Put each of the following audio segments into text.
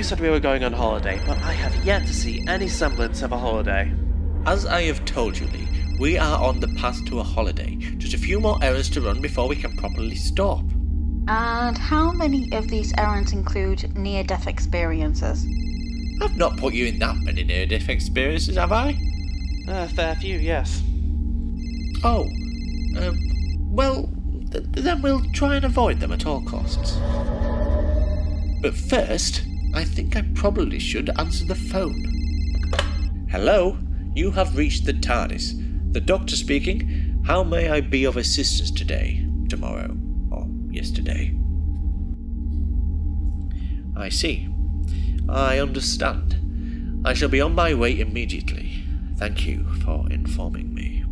you said we were going on holiday, but I have yet to see any semblance of a holiday. As I have told you, Lee, we are on the path to a holiday. Just a few more errands to run before we can properly stop. And how many of these errands include near-death experiences? I've not put you in that many near-death experiences, have I? A fair few, yes. Oh, then we'll try and avoid them at all costs. But first, I think I probably should answer the phone. Hello, you have reached the TARDIS. The doctor speaking. How may I be of assistance today, tomorrow, or yesterday? I see. I understand. I shall be on my way immediately. Thank you for informing me.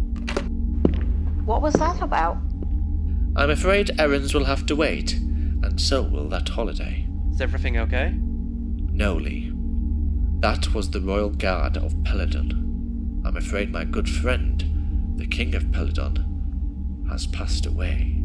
What was that about? I'm afraid errands will have to wait, and so will that holiday. Is everything okay? No, Lee. That was the Royal Guard of Peladon. I'm afraid my good friend, the King of Peladon, has passed away.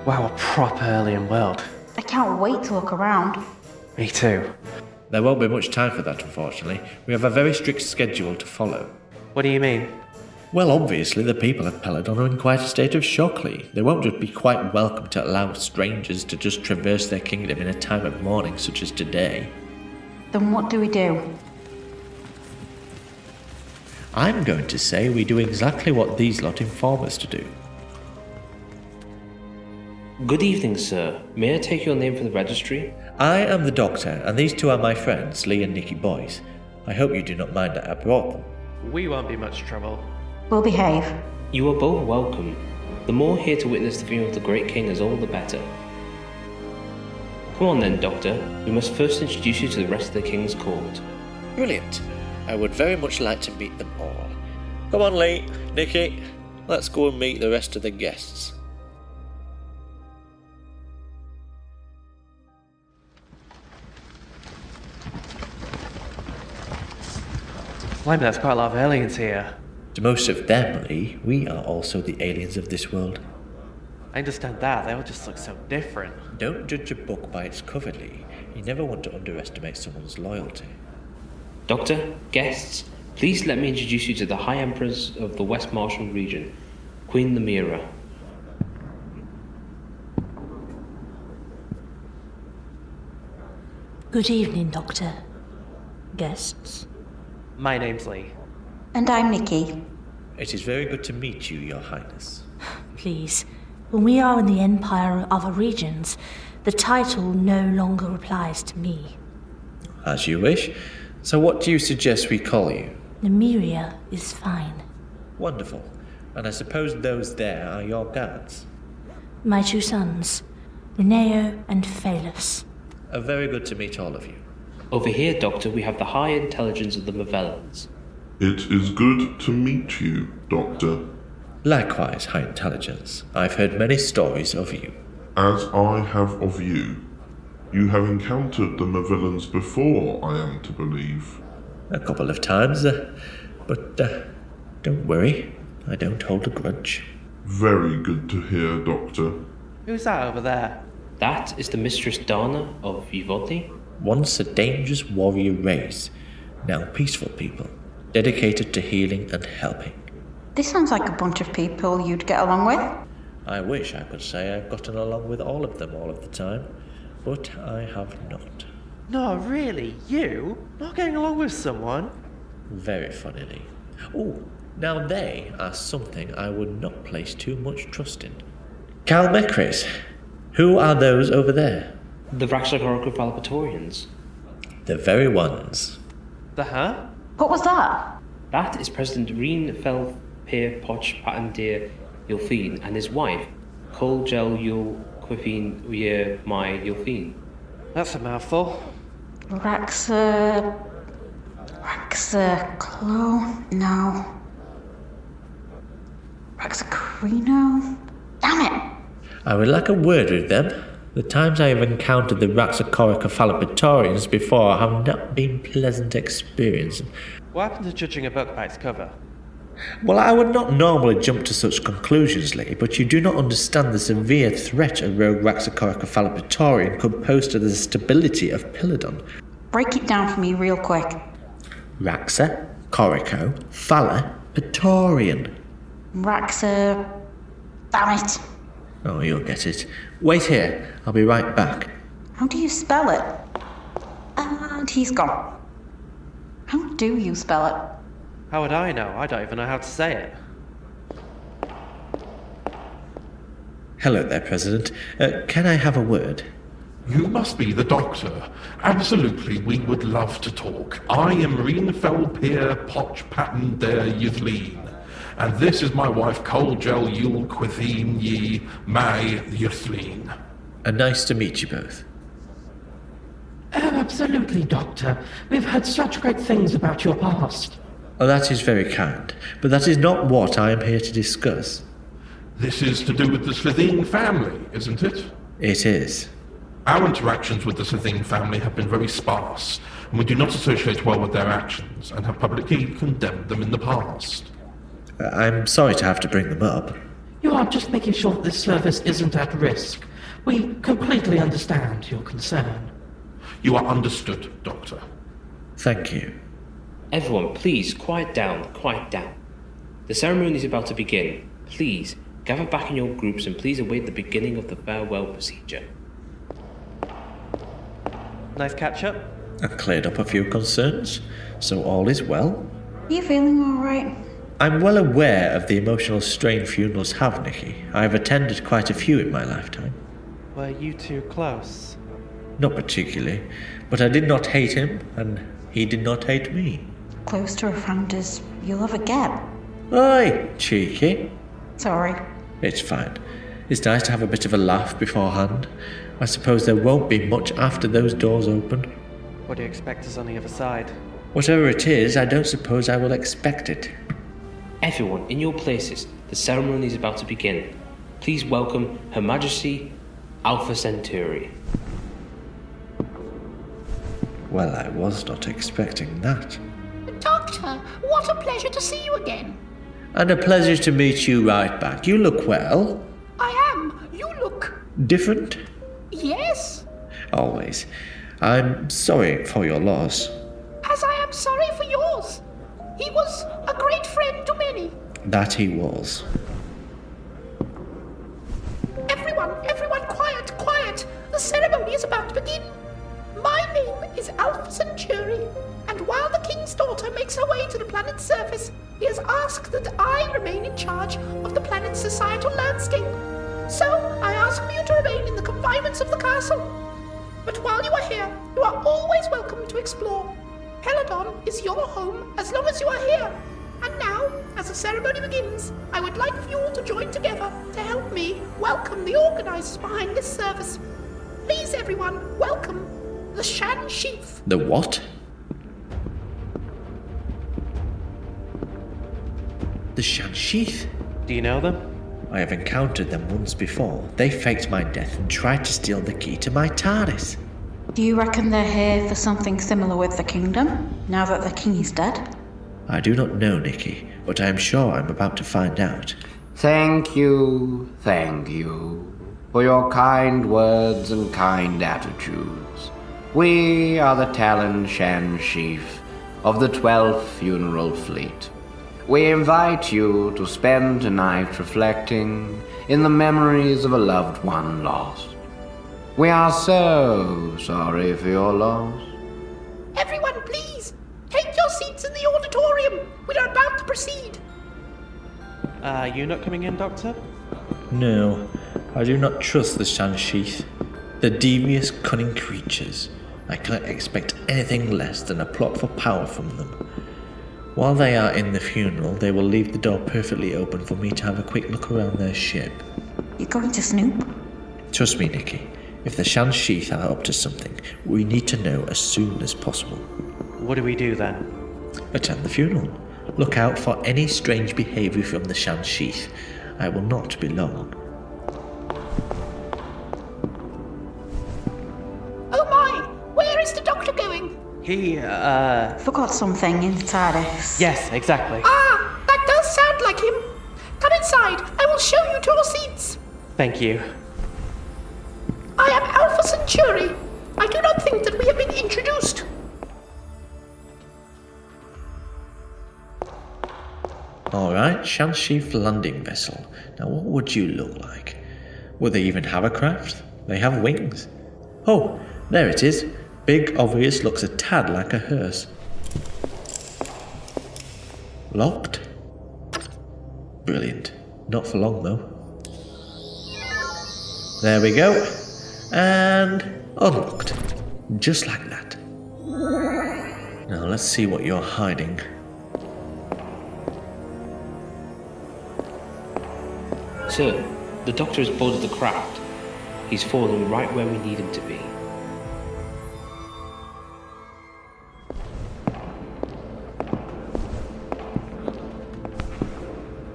Wow, a proper alien world. I can't wait to look around. Me too. There won't be much time for that, unfortunately. We have a very strict schedule to follow. What do you mean? Well, obviously, the people of Peladon are in quite a state of shock, Lee. They won't just be quite welcome to allow strangers to just traverse their kingdom in a time of mourning such as today. Then what do we do? I'm going to say we do exactly what these lot inform us to do. Good evening, sir. May I take your name for the registry? I am the doctor, and these two are my friends, Lee and Nicky Boyce. I hope you do not mind that I brought them. We won't be much trouble. We'll behave. You are both welcome. The more here to witness the funeral of the great king is all the better. Come on then, Doctor. We must first introduce you to the rest of the king's court. Brilliant. I would very much like to meet them all. Come on, Lee, Nicky. Let's go and meet the rest of the guests. Blimey, that's quite a lot of aliens here. To most of them, Lee, we are also the aliens of this world. I understand that, they all just look so different. Don't judge a book by its cover, Lee. You never want to underestimate someone's loyalty. Doctor, guests, please let me introduce you to the High Empress of the West Martial region, Queen Lameria. Good evening, Doctor. Guests. My name's Lee. And I'm Nicky. It is very good to meet you, Your Highness. Please, when we are in the Empire of other regions, the title no longer applies to me. As you wish. So what do you suggest we call you? Lameria is fine. Wonderful. And I suppose those there are your guards? My two sons, Reneo and Phalus. Very good to meet all of you. Over here, Doctor, we have the high intelligence of the Mavellans. It is good to meet you, Doctor. Likewise, High Intelligence. I've heard many stories of you. As I have of you. You have encountered the Mavellans before, I am to believe. A couple of times, but don't worry. I don't hold a grudge. Very good to hear, Doctor. Who's that over there? That is the Mistress Dana of Yvonne. Once a dangerous warrior race, now peaceful people, dedicated to healing and helping. This sounds like a bunch of people you'd get along with. I wish I could say I've gotten along with all of them all of the time, but I have not. No, really? You? Not getting along with someone? Very funnily. Oh, now they are something I would not place too much trust in. Kalemekris, who are those over there? The Raxagoric Valpatorians. The very ones. The huh? What was that? That is President Reen Fel Peer Poch Patandir Yulfine and his wife, Coldwell Yul Quifine Uyer Mai Yulfine. That's a mouthful. No. Raxacarino? Damn it! I would like a word with them. The times I have encountered the Raxacoricophalopatorians before have not been pleasant experiences. What happened to judging a book by its cover? Well, I would not normally jump to such conclusions, Lee, but you do not understand the severe threat a rogue Raxacoricophalopatorian could pose to the stability of Peladon. Break it down for me real quick. Raxacoricophalopatorian. Damn it. Oh, you'll get it. Wait here. I'll be right back. How do you spell it? And he's gone. How do you spell it? How would I know? I don't even know how to say it. Hello there, President. Can I have a word? You must be the doctor. Absolutely, we would love to talk. I am Reen Peer Potch Patten der Ythleen. And this is my wife, Coldwell Yule Quitheen Ye May Ythleen. Nice to meet you both. Oh, absolutely, Doctor. We've heard such great things about your past. Oh, that is very kind, but that is not what I am here to discuss. This is to do with the Slitheen family, isn't it? It is. Our interactions with the Slitheen family have been very sparse, and we do not associate well with their actions, and have publicly condemned them in the past. I'm sorry to have to bring them up. You are just making sure that this service isn't at risk. We completely understand your concern. You are understood, Doctor. Thank you. Everyone, please, quiet down, quiet down. The ceremony is about to begin. Please, gather back in your groups and please await the beginning of the farewell procedure. Nice catch-up? I've cleared up a few concerns, so all is well. Are you feeling alright? I'm well aware of the emotional strain funerals have, Nicky. I have attended quite a few in my lifetime. Were you two close? Not particularly, but I did not hate him, and he did not hate me. Close to a friend as you'll ever get. Oi, cheeky. Sorry. It's fine. It's nice to have a bit of a laugh beforehand. I suppose there won't be much after those doors open. What do you expect is on the other side? Whatever it is, I don't suppose I will expect it. Everyone, in your places, the ceremony is about to begin. Please welcome Her Majesty Alpha Centauri. Well, I was not expecting that. Doctor, what a pleasure to see you again. And a pleasure to meet you right back. You look well. I am. You look... Different? Yes. Always. I'm sorry for your loss. As I am sorry for yours. He was a great friend to many. That he was. Everyone, quiet. The ceremony is about to begin. My name is Alpha Centauri, and while the King's daughter makes her way to the planet's surface, he has asked that I remain in charge of the planet's societal landscape. So, I ask for you to remain in the confinements of the castle. But while you are here, you are always welcome to explore. Peladon is your home as long as you are here. And now, as the ceremony begins, I would like for you all to join together to help me welcome the organisers behind this service. Please, everyone, welcome the Shansheeth. The what? The Shansheeth? Do you know them? I have encountered them once before. They faked my death and tried to steal the key to my TARDIS. Do you reckon they're here for something similar with the kingdom, now that the king is dead? I do not know, Nicky, but I am sure I'm about to find out. Thank you for your kind words and kind attitudes. We are the Talon Shansheeth of the 12th Funeral Fleet. We invite you to spend tonight reflecting in the memories of a loved one lost. We are so sorry for your loss. Everyone, please, take your seats in the auditorium. We are about to proceed. You not coming in, Doctor? No, I do not trust the Shansheeth. The devious, cunning creatures. I cannot expect anything less than a plot for power from them. While they are in the funeral, they will leave the door perfectly open for me to have a quick look around their ship. You going to snoop? Trust me, Nicky. If the Shansheeth are up to something, we need to know as soon as possible. What do we do then? Attend the funeral. Look out for any strange behaviour from the Shansheeth. I will not be long. Oh my! Where is the doctor going? He, Forgot something in the TARDIS. Yes, exactly. Ah, that does sound like him. Come inside. I will show you to your seats. Thank you. I am Alpha Centauri. I do not think that we have been introduced. Alright, Shansheeth landing vessel. Now what would you look like? Would they even have a craft? They have wings. Oh, there it is. Big, obvious, looks a tad like a hearse. Locked? Brilliant. Not for long though. There we go. And unlocked. Just like that. Now let's see what you're hiding. Sir, the doctor has boarded the craft. He's fallen right where we need him to be.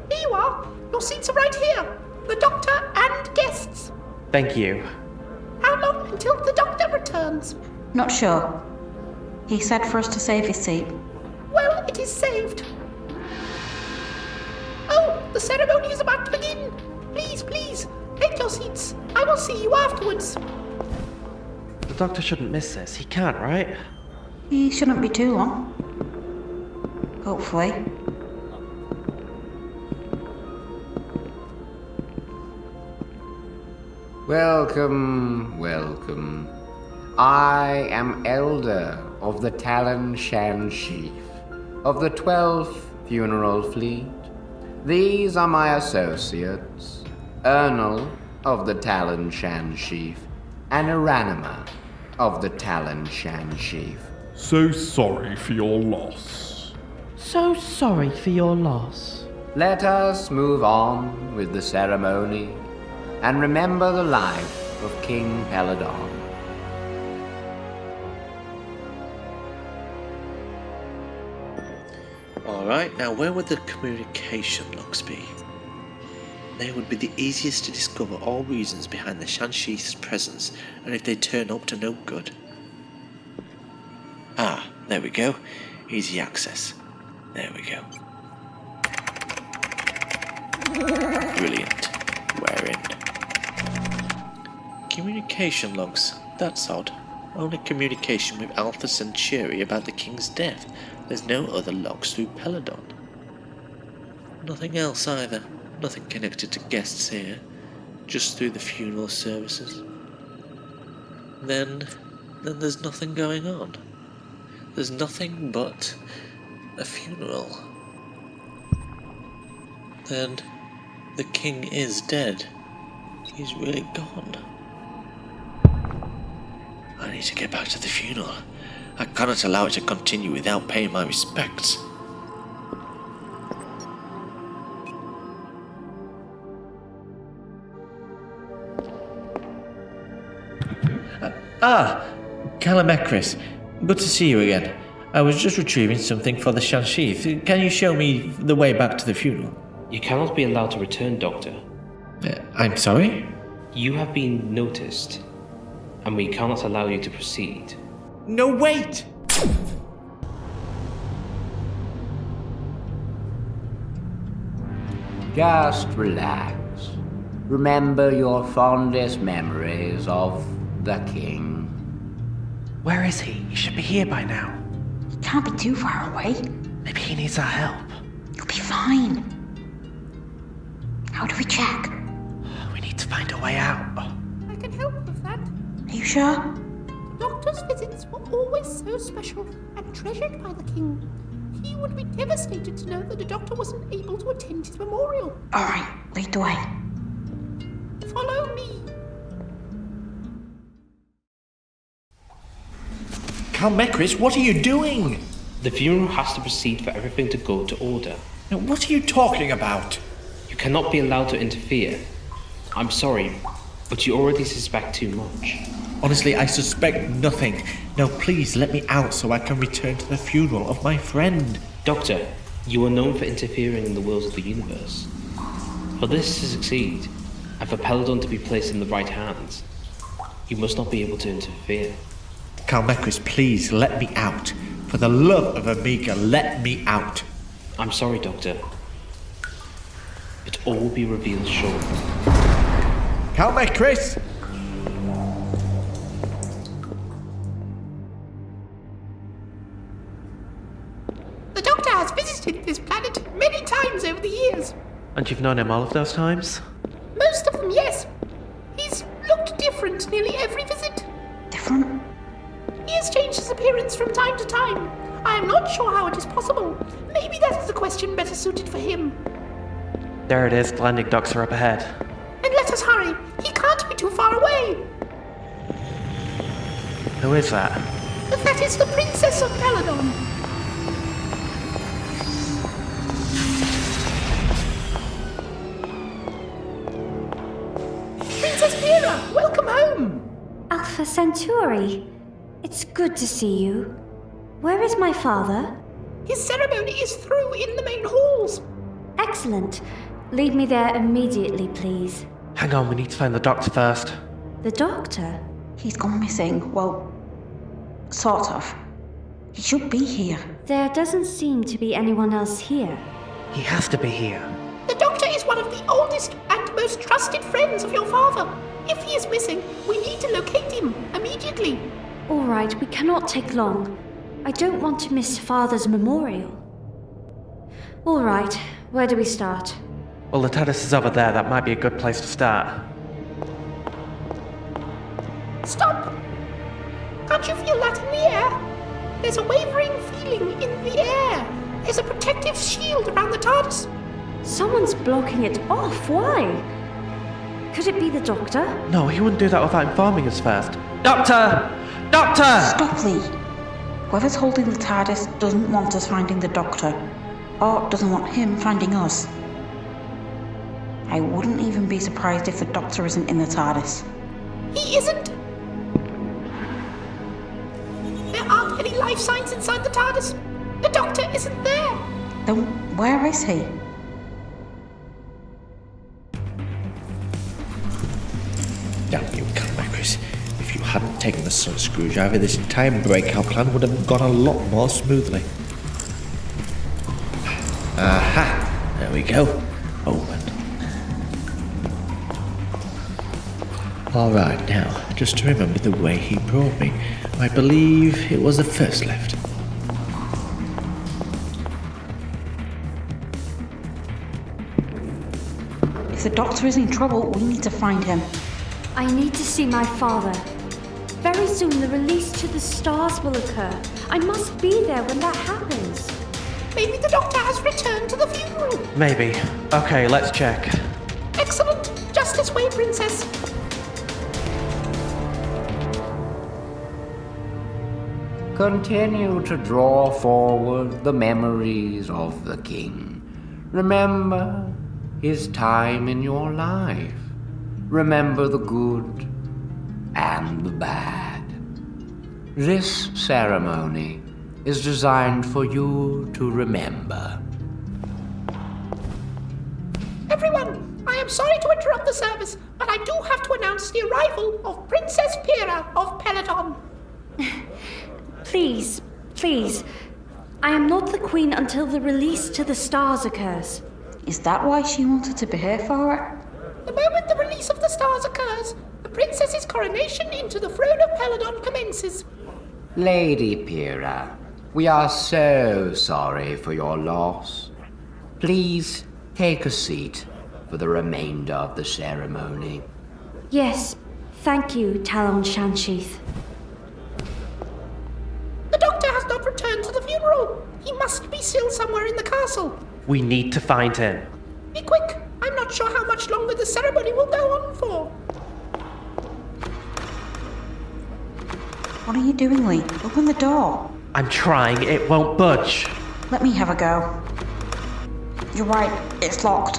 Here you are. Your seats are right here. The doctor and guests. Thank you. How long until the doctor returns? Not sure. He said for us to save his seat. Well, it is saved. Oh, the ceremony is about to begin. Please, please, take your seats. I will see you afterwards. The doctor shouldn't miss this. He can't, right? He shouldn't be too long. Hopefully. Welcome, welcome. I am Elder of the Talon Shansheeth, of the 12th Funeral Fleet. These are my associates, Ernel of the Talon Shansheeth, and Eranima of the Talon Shansheeth. So sorry for your loss. So sorry for your loss. Let us move on with the ceremony and remember the life of King Peladon. Alright, now where would the communication logs be? They would be the easiest to discover all reasons behind the Shansheeth's presence, and if they turn up to no good. Ah, there we go. Easy access. There we go. Brilliant. We're in. Communication logs. That's odd. Only communication with Alpha Centauri about the king's death. There's no other logs through Peladon. Nothing else either. Nothing connected to guests here. Just through the funeral services. Then there's nothing going on. There's nothing but a funeral. Then the king is dead. He's really gone. I need to get back to the funeral. I cannot allow it to continue without paying my respects. Kalemekris. Good to see you again. I was just retrieving something for the Shansheeth. Can you show me the way back to the funeral? You cannot be allowed to return, Doctor. I'm sorry? You have been noticed, and we cannot allow you to proceed. No, wait! Just relax. Remember your fondest memories of the king. Where is he? He should be here by now. He can't be too far away. Maybe he needs our help. He'll be fine. How do we check? We need to find a way out. I can help with that. Are you sure? The doctor's visits were always so special and treasured by the king. He would be devastated to know that the doctor wasn't able to attend his memorial. Alright, lead the way. Follow me. Kalemekris, what are you doing? The funeral has to proceed for everything to go to order. Now, what are you talking about? You cannot be allowed to interfere. I'm sorry, But you already suspect too much. Honestly, I suspect nothing. Now please let me out so I can return to the funeral of my friend. Doctor, you are known for interfering in the wills of the universe. For this to succeed, and for Peladon to be placed in the right hands, you must not be able to interfere. Kalemekris, please let me out. For the love of Amiga, let me out. I'm sorry, Doctor. It all will be revealed shortly. Kalemekris! The Doctor has visited this planet many times over the years. And you've known him all of those times? Most of them, yes. He's looked different nearly every visit. Different? He has changed his appearance from time to time. I am not sure how it is possible. Maybe that is a question better suited for him. There it is, the landing docks are up ahead. And let us hurry. He can't be too far away. Who is that? That is the Princess of Peladon. Princess Peera, welcome home. Alpha Centauri, it's good to see you. Where is my father? His ceremony is through in the main halls. Excellent. Lead me there immediately, please. Hang on, we need to find the doctor first. The doctor? He's gone missing. Well, sort of. He should be here. There doesn't seem to be anyone else here. He has to be here. The Doctor is one of the oldest and most trusted friends of your father. If he is missing, we need to locate him immediately. All right, we cannot take long. I don't want to miss Father's memorial. All right, where do we start? Well, the TARDIS is over there. That might be a good place to start. Stop! Can't you feel that in the air? There's a wavering feeling in the air. There's a protective shield around the TARDIS. Someone's blocking it off. Why? Could it be the Doctor? No, he wouldn't do that without informing us first. Doctor! Doctor! Stop, Lee. Whoever's holding the TARDIS doesn't want us finding the Doctor, or doesn't want him finding us. I wouldn't even be surprised if the Doctor isn't in the TARDIS. He isn't! There aren't any life signs inside the TARDIS. The Doctor isn't there. Then where is he? Damn you, Kalemekris. If you hadn't taken the sun screwdriver, this entire breakout plan would have gone a lot more smoothly. Aha! There we go. Open. Alright, now, just to remember the way he brought me. I believe it was the first lift. If the Doctor is in trouble, we need to find him. I need to see my father. Very soon the release to the stars will occur. I must be there when that happens. Maybe the Doctor has returned to the funeral. Maybe. Okay, let's check. Excellent. Just this way, Princess. Continue to draw forward the memories of the king. Remember his time in your life. Remember the good and the bad. This ceremony is designed for you to remember. Everyone, I am sorry to interrupt the service, but I do have to announce the arrival of Princess Peera of Peladon. Please, please. I am not the queen until the release to the stars occurs. Is that why she wanted to be here for it? The moment the release of the stars occurs, the princess's coronation into the throne of Peladon commences. Lady Peera, we are so sorry for your loss. Please take a seat for the remainder of the ceremony. Yes, thank you, Talon Shansheeth. The Doctor has not returned to the funeral. He must be still somewhere in the castle. We need to find him. Be quick. I'm not sure how much longer the ceremony will go on for. What are you doing, Lee? Open the door. I'm trying, it won't budge. Let me have a go. You're right, it's locked.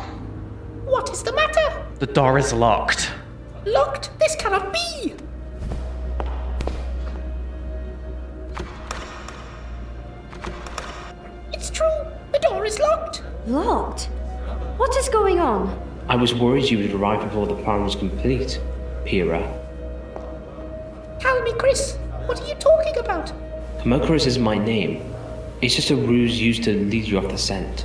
What is the matter? The door is locked. Locked? This cannot be! It's true. The door is locked. Locked? What is going on? I was worried you would arrive before the plan was complete, Peera. Kalemekris, what are you talking about? Kalemekris is my name. It's just a ruse used to lead you off the scent.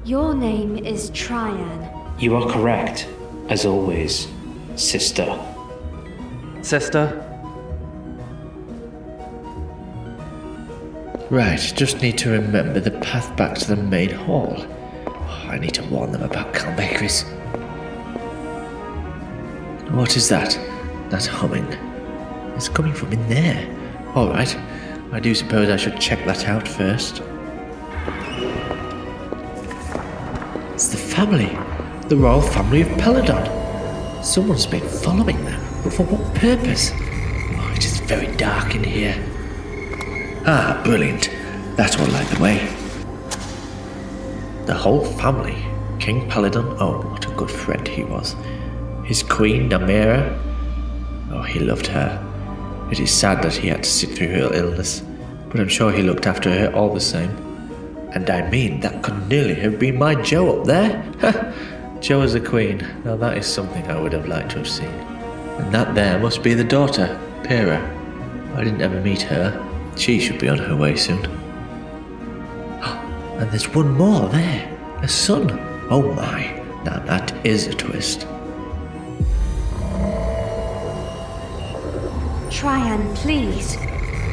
Your name is Triyan. You are correct, as always, sister. Sister? Right, just need to remember the path back to the main hall. Oh, I need to warn them about Kalemekris. What is that? That humming. It's coming from in there. Alright, I do suppose I should check that out first. It's the family. The Royal Family of Peladon. Someone's been following them, but for what purpose? Oh, it is very dark in here. Ah, brilliant. That will light the way. The whole family. King Peladon, oh, what a good friend he was. His queen, Lameria, oh, he loved her. It is sad that he had to sit through her illness, but I'm sure he looked after her all the same. And I mean, that could nearly have been my Jo up there. Jo as a queen, now that is something I would have liked to have seen. And that there must be the daughter, Peera. I didn't ever meet her. She should be on her way soon. And there's one more there, a son. Oh my, now that is a twist. Triyan, please.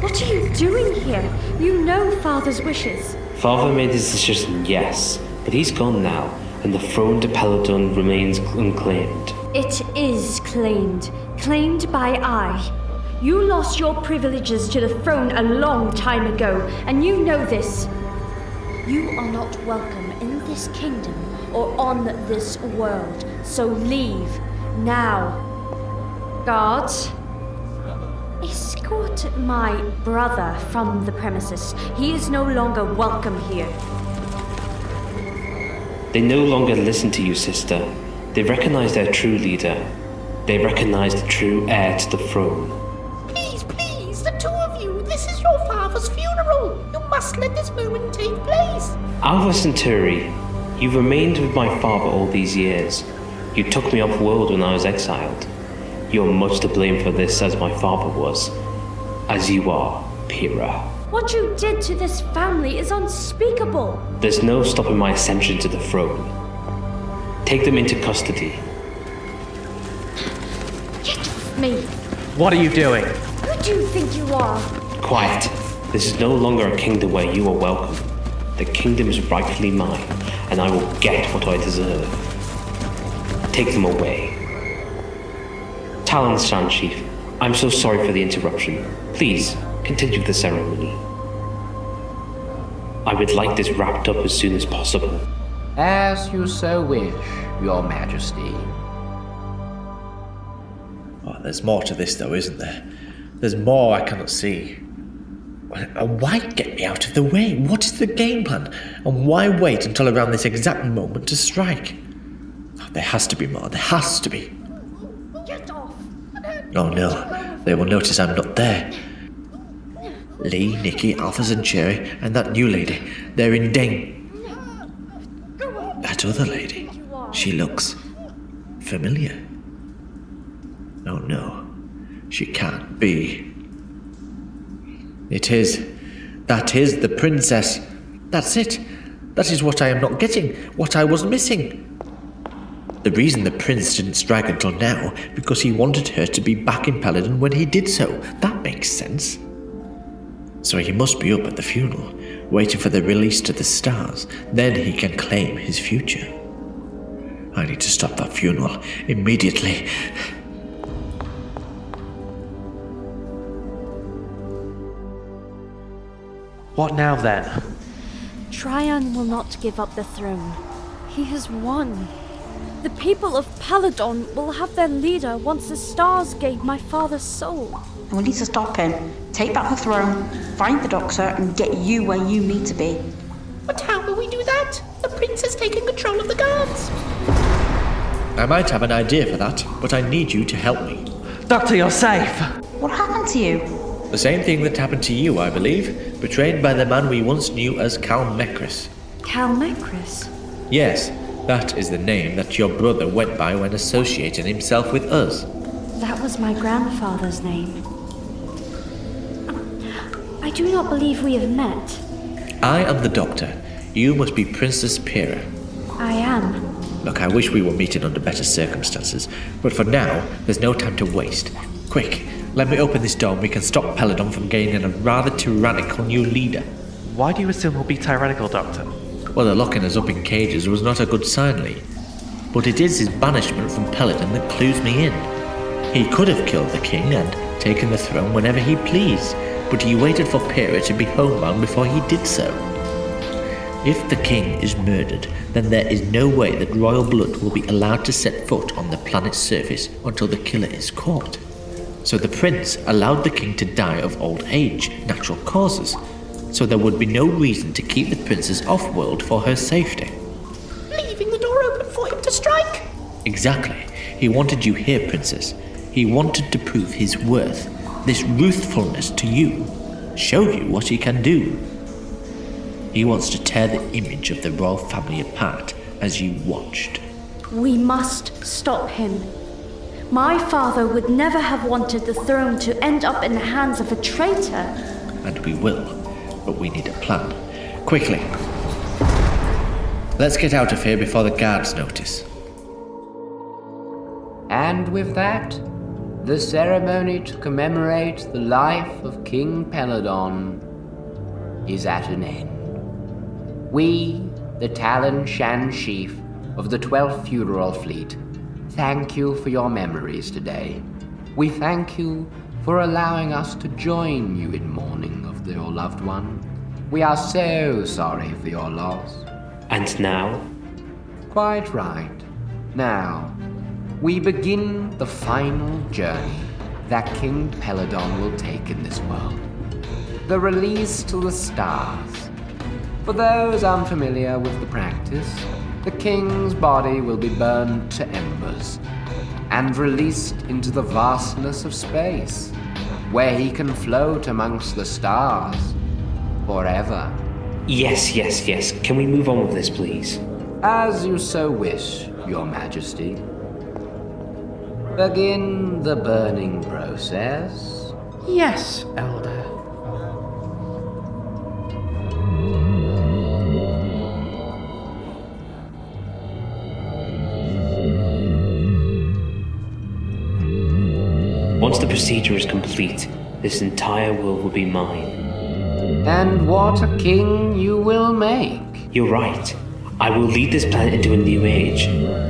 What are you doing here? You know Father's wishes. Father made his decision, yes, but he's gone now, and the throne to Peladon remains unclaimed. It is claimed. Claimed by I. You lost your privileges to the throne a long time ago, and you know this. You are not welcome in this kingdom or on this world, so leave now. Guards, escort my brother from the premises. He is no longer welcome here. They no longer listen to you, sister. They recognize their true leader. They recognize the true heir to the throne. Please, the two of you, this is your father's funeral. You must let this moment take place. Alpha Centauri, you've remained with my father all these years. You took me off world when I was exiled. You're much to blame for this, as my father was. As you are, Peera. What you did to this family is unspeakable. There's no stopping my ascension to the throne. Take them into custody. Get off me. What are you doing? Who do you think you are? Quiet. This is no longer a kingdom where you are welcome. The kingdom is rightfully mine, and I will get what I deserve. Take them away. Talon Shansheeth, I'm so sorry for the interruption. Please, continue the ceremony. I would like this wrapped up as soon as possible. As you so wish, Your Majesty. Oh, there's more to this though, isn't there? There's more I cannot see. Why get me out of the way? What is the game plan? And why wait until around this exact moment to strike? Oh, there has to be more. There has to be. Get off. Oh no, they will notice I'm not there. Lee, Nicky, Alpha Centauri, and that new lady, they're in danger. That other lady, she looks familiar. Oh no, she can't be. That is the princess. That's it. That is what I am not getting, what I was missing. The reason the prince didn't strike until now, because he wanted her to be back in Peladon when he did so. That makes sense. So he must be up at the funeral, waiting for the release to the stars. Then he can claim his future. I need to stop that funeral immediately. What now then? Triyan will not give up the throne. He has won. The people of Peladon will have their leader once the stars gave my father's soul. And we need to stop him. Take back the throne, find the doctor, and get you where you need to be. But how will we do that? The prince has taken control of the guards. I might have an idea for that, but I need you to help me. Doctor, you're safe! What happened to you? The same thing that happened to you, I believe, betrayed by the man we once knew as Kalemekris. Kalemekris? Yes, that is the name that your brother went by when associating himself with us. That was my grandfather's name. I do not believe we have met. I am the doctor. You must be Princess Peera. I am. Look, I wish we were meeting under better circumstances, but for now, there's no time to waste. Quick, let me open this door and we can stop Peladon from gaining a rather tyrannical new leader. Why do you assume he'll be tyrannical, Doctor? Well, the locking us up in cages was not a good sign, Lee. But it is his banishment from Peladon that clues me in. He could have killed the king and taken the throne whenever he pleased, but he waited for Peera to be homebound before he did so. If the king is murdered, then there is no way that royal blood will be allowed to set foot on the planet's surface until the killer is caught. So the prince allowed the king to die of old age, natural causes, so there would be no reason to keep the princess off-world for her safety. Leaving the door open for him to strike? Exactly. He wanted you here, princess. He wanted to prove his worth, this ruthfulness to you, show you what he can do. He wants to tear the image of the royal family apart as you watched. We must stop him. My father would never have wanted the throne to end up in the hands of a traitor. And we will, but we need a plan. Quickly. Let's get out of here before the guards notice. And with that, the ceremony to commemorate the life of King Peladon is at an end. We, the Talon Shansheeth of the 12th Funeral Fleet, thank you for your memories today. We thank you for allowing us to join you in mourning of your loved one. We are so sorry for your loss. And now? Quite right. Now, we begin the final journey that King Peladon will take in this world. The release to the stars. For those unfamiliar with the practice, the king's body will be burned to embers and released into the vastness of space, where he can float amongst the stars forever. Yes. Can we move on with this, please? As you so wish, Your Majesty. Begin the burning process. Yes, Elder. Once the procedure is complete, this entire world will be mine. And what a king you will make. You're right. I will lead this planet into a new age.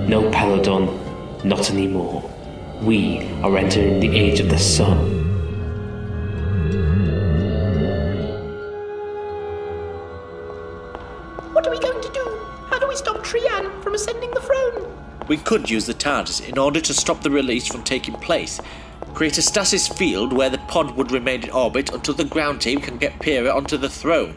No Peladon, not anymore. We are entering the age of the sun. What are we going to do? How do we stop Triyan from ascending the throne? We could use the TARDIS in order to stop the release from taking place. Create a stasis field where the pod would remain in orbit until the ground team can get Peera onto the throne.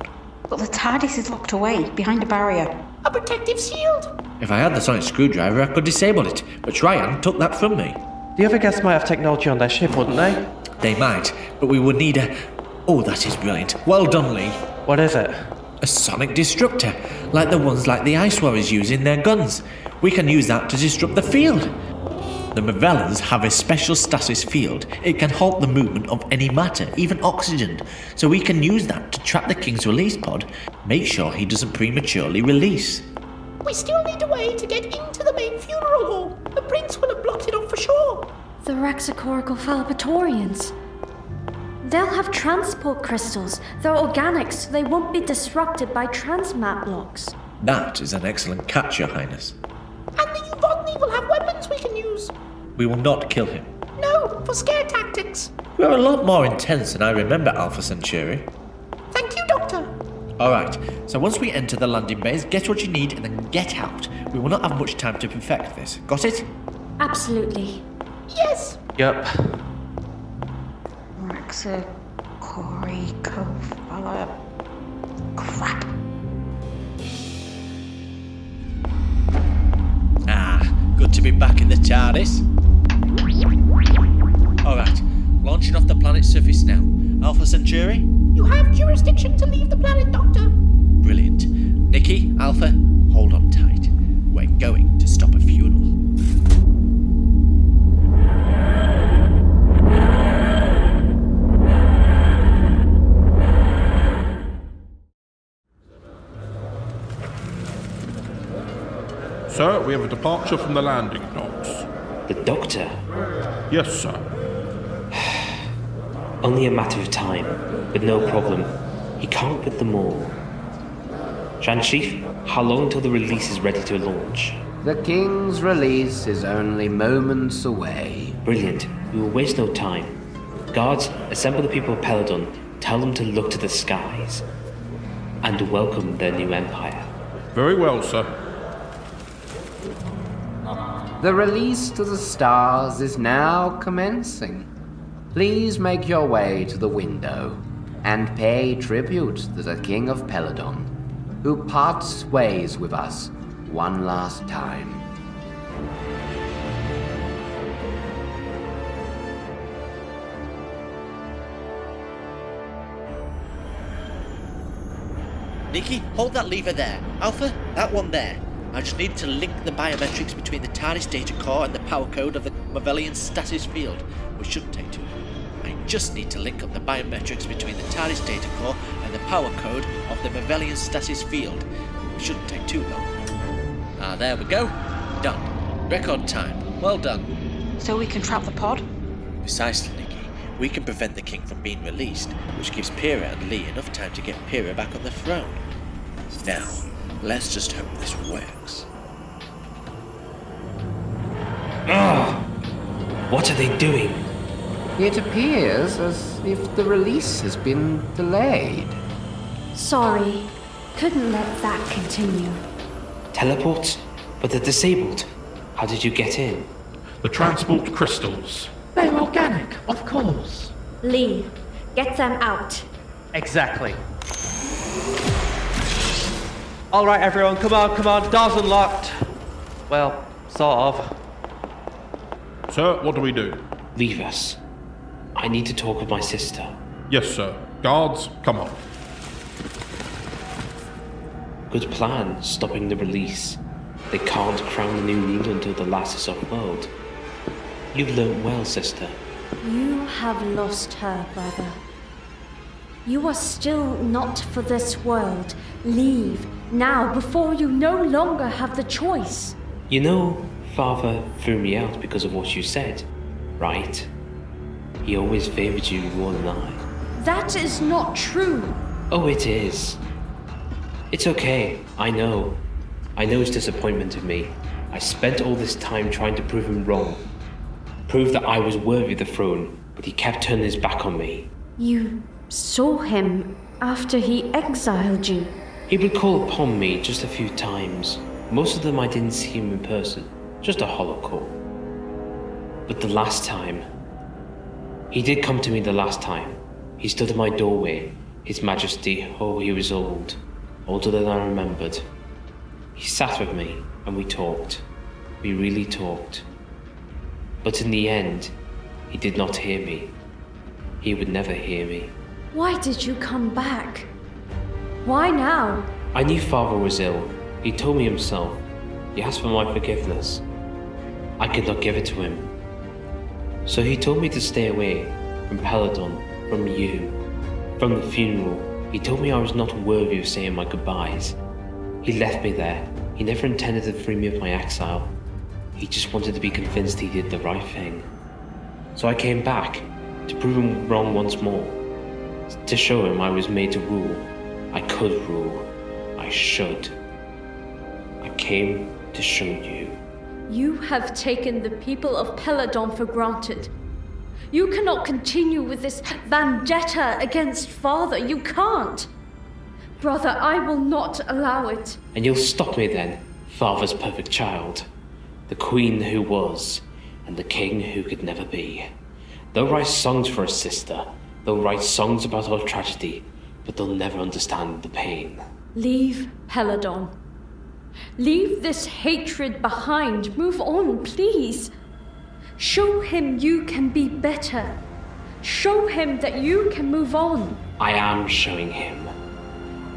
But the TARDIS is locked away, behind a barrier. A protective shield? If I had the sonic screwdriver, I could disable it, but Triyan took that from me. The other guests might have technology on their ship, wouldn't they? They might, but we would need a... Oh, that is brilliant. Well done, Lee. What is it? A sonic disruptor, like the ones like the Ice Warriors use in their guns. We can use that to disrupt the field. The Mavellans have a special stasis field. It can halt the movement of any matter, even oxygen. So we can use that to trap the king's release pod, make sure he doesn't prematurely release. We still need a way to get into the main funeral hall. The prince will have blocked it off for sure. The Rexicorical Falbatorians. They'll have transport crystals. They're organic, so they won't be disrupted by transmat blocks. That is an excellent catch, Your Highness. And the Overton will have weapons we can use. We will not kill him. No, for scare tactics. We're a lot more intense than I remember, Alpha Centauri. Thank you, Doctor. Alright, so once we enter the landing bays, get what you need and then get out. We will not have much time to perfect this. Got it? Absolutely. Yes. Yup. Ah, good Good to be back in the TARDIS. Alright, launching off the planet's surface now. Alpha Centauri? You have jurisdiction to leave the planet, Doctor. Brilliant. Nicky, Alpha, hold on tight. We're going to stop a funeral. Sir, we have a departure from the landing docks. The doctor? Yes, sir. Only a matter of time, but no problem. He can't get them all. Shansheeth, how long until the release is ready to launch? The King's release is only moments away. Brilliant. We will waste no time. Guards, assemble the people of Peladon. Tell them to look to the skies and welcome their new empire. Very well, sir. The release to the stars is now commencing. Please make your way to the window and pay tribute to the King of Peladon, who parts ways with us one last time. Nicky, hold that lever there. Alpha, that one there. I just need to link the biometrics between the TARDIS data core and the power code of the Mavelian status field, which shouldn't take too long. I just need to link up the biometrics between the TARDIS data core and the power code of the Mavelian status field, which shouldn't take too long. There we go. Done. Record time. Well done. So we can trap the pod? Precisely, Nicky. We can prevent the king from being released, which gives Peera and Lee enough time to get Peera back on the throne. Now, let's just hope this works. What are they doing? It appears as if the release has been delayed. Sorry, couldn't let that continue. Teleports? But they're disabled. How did you get in? The transport crystals. They're organic, of course. Lee, get them out. Exactly. Alright everyone, come on, doors unlocked. Well, sort of. Sir, what do we do? Leave us. I need to talk with my sister. Yes, sir. Guards, come on. Good plan, stopping the release. They can't crown the new ruler until the last is off-world. You've learnt well, sister. You have lost her, brother. You are still not for this world. Leave, now, before you no longer have the choice. You know, Father threw me out because of what you said, right? He always favoured you more than I. That is not true. Oh, it is. It's okay, I know. I know his disappointment in me. I spent all this time trying to prove him wrong. Prove that I was worthy of the throne, but he kept turning his back on me. You saw him after he exiled you. He would call upon me just a few times. Most of them I didn't see him in person, just a hollow call. But the last time... He did come to me the last time. He stood in my doorway. His Majesty, oh, he was old. Older than I remembered. He sat with me, and we talked. We really talked. But in the end, he did not hear me. He would never hear me. Why did you come back? Why now? I knew Father was ill. He told me himself. He asked for my forgiveness. I could not give it to him. So he told me to stay away from Peladon, from you, from the funeral. He told me I was not worthy of saying my goodbyes. He left me there. He never intended to free me of my exile. He just wanted to be convinced he did the right thing. So I came back, to prove him wrong once more. To show him I was made to rule. I could rule. I should. I came to show you. You have taken the people of Peladon for granted. You cannot continue with this vendetta against Father. You can't. Brother, I will not allow it. And you'll stop me then, Father's perfect child. The queen who was, and the king who could never be. They'll write songs for a sister. They'll write songs about our tragedy, but they'll never understand the pain. Leave Peladon. Leave this hatred behind. Move on, please. Show him you can be better. Show him that you can move on. I am showing him.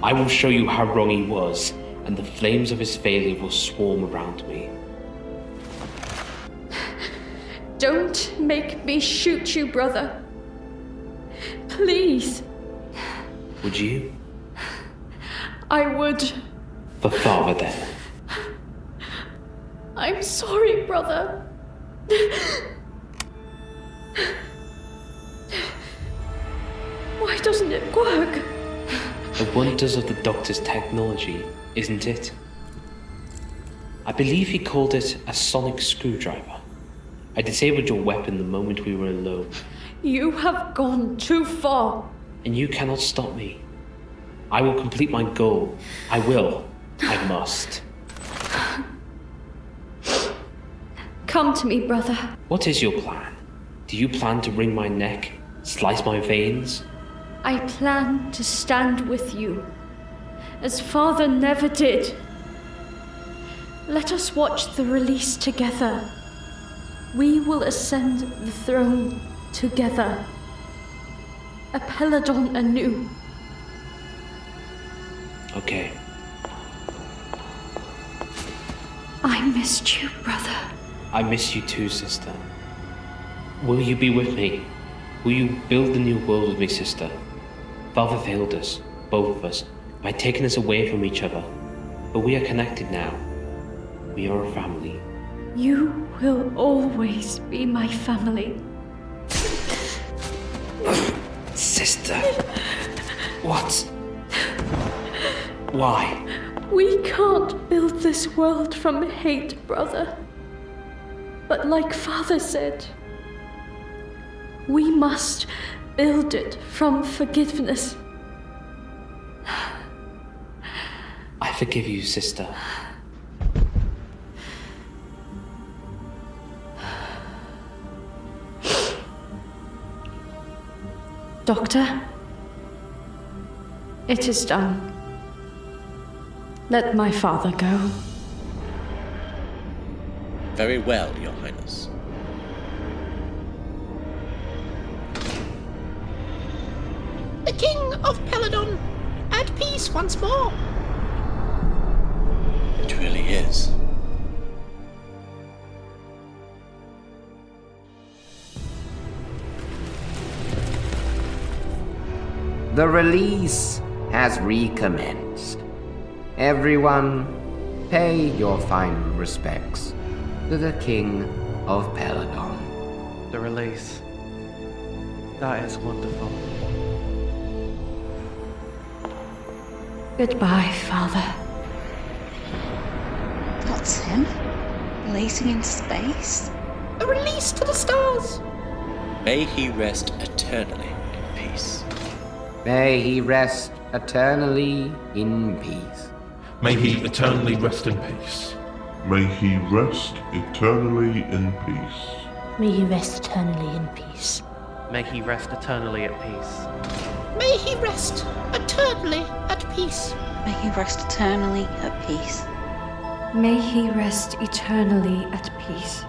I will show you how wrong he was, and the flames of his failure will swarm around me. Don't make me shoot you, brother. Please. Would you? I would. For father, then. I'm sorry, brother. Why doesn't it work? The wonders of the Doctor's technology, isn't it? I believe he called it a sonic screwdriver. I disabled your weapon the moment we were alone. You have gone too far. And you cannot stop me. I will complete my goal. I will. I must. Come to me, brother. What is your plan? Do you plan to wring my neck, slice my veins? I plan to stand with you, as father never did. Let us watch the release together. We will ascend the throne together. A Peladon anew. Okay. I missed you, brother. I miss you too, sister. Will you be with me? Will you build the new world with me, sister? Father failed us, both of us, by taking us away from each other. But we are connected now. We are a family. You will always be my family. Sister. What? Why? We can't build this world from hate, brother. But like father said, we must build it from forgiveness. I forgive you, sister. Doctor, it is done. Let my father go. Very well, Your Highness. The King of Peladon, at peace once more. It really is. The release has recommenced. Everyone, pay your final respects to the King of Peladon. The release. That is wonderful. Goodbye, father. That's him? Releasing into space? A release to the stars. May he rest eternally in peace. May he rest eternally in peace. May he eternally rest in peace. May he rest eternally in peace. May you rest eternally in peace. May he rest eternally at peace. May he rest eternally at peace. May he rest eternally at peace. May he rest eternally at peace.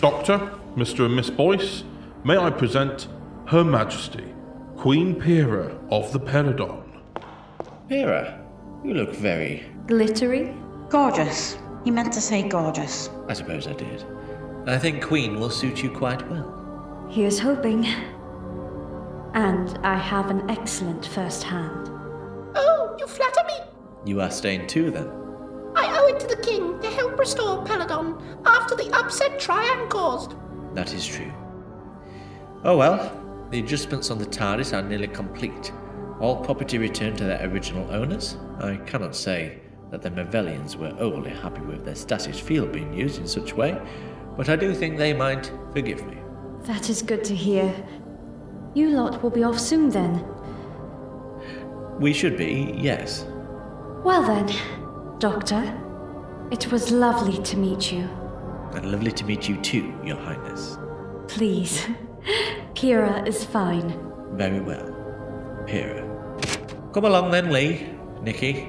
Doctor, Mr. and Miss Boyce, may I present Her Majesty, Queen Peera of the Peladon. Peera, you look very... Glittery? Gorgeous. You meant to say gorgeous. I suppose I did. I think Queen will suit you quite well. Here's hoping. And I have an excellent first hand. Oh, you flatter me. You are staying too, then? I owe it to the king to help restore Peladon after the upset Triyan caused. That is true. Oh well, the adjustments on the TARDIS are nearly complete. All property returned to their original owners. I cannot say that the Mavelians were overly happy with their stasis field being used in such way, but I do think they might forgive me. That is good to hear. You lot will be off soon then. We should be, yes. Well then, Doctor, it was lovely to meet you. And lovely to meet you too, Your Highness. Please, Peera is fine. Very well. Peera. Come along then, Lee. Nicky.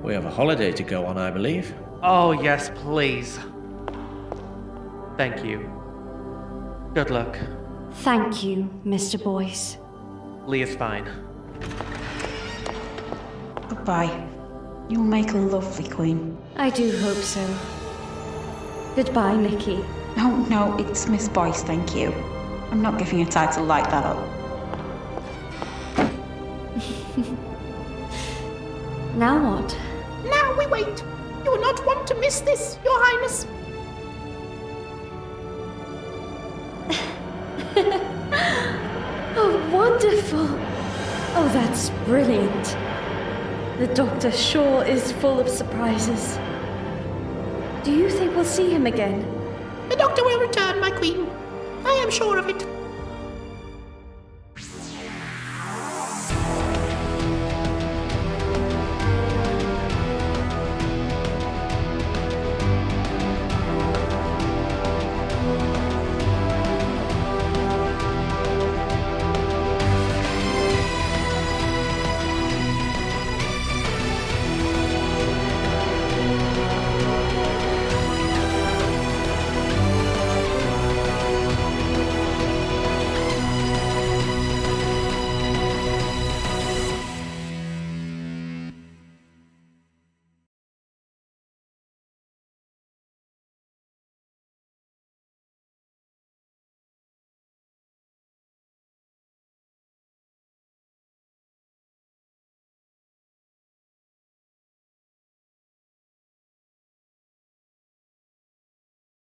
We have a holiday to go on, I believe. Oh, yes, please. Thank you. Good luck. Thank you, Mr. Boyce. Lee is fine. Goodbye. You'll make a lovely queen. I do hope so. Goodbye, Nicky. Oh, no, it's Miss Boyce, thank you. I'm not giving a title like that up. Now what? Now we wait. You will not want to miss this, Your Highness. Oh, wonderful! Oh, that's brilliant. The Doctor sure is full of surprises. Do you think we'll see him again? The Doctor will return, my Queen. I am sure of it.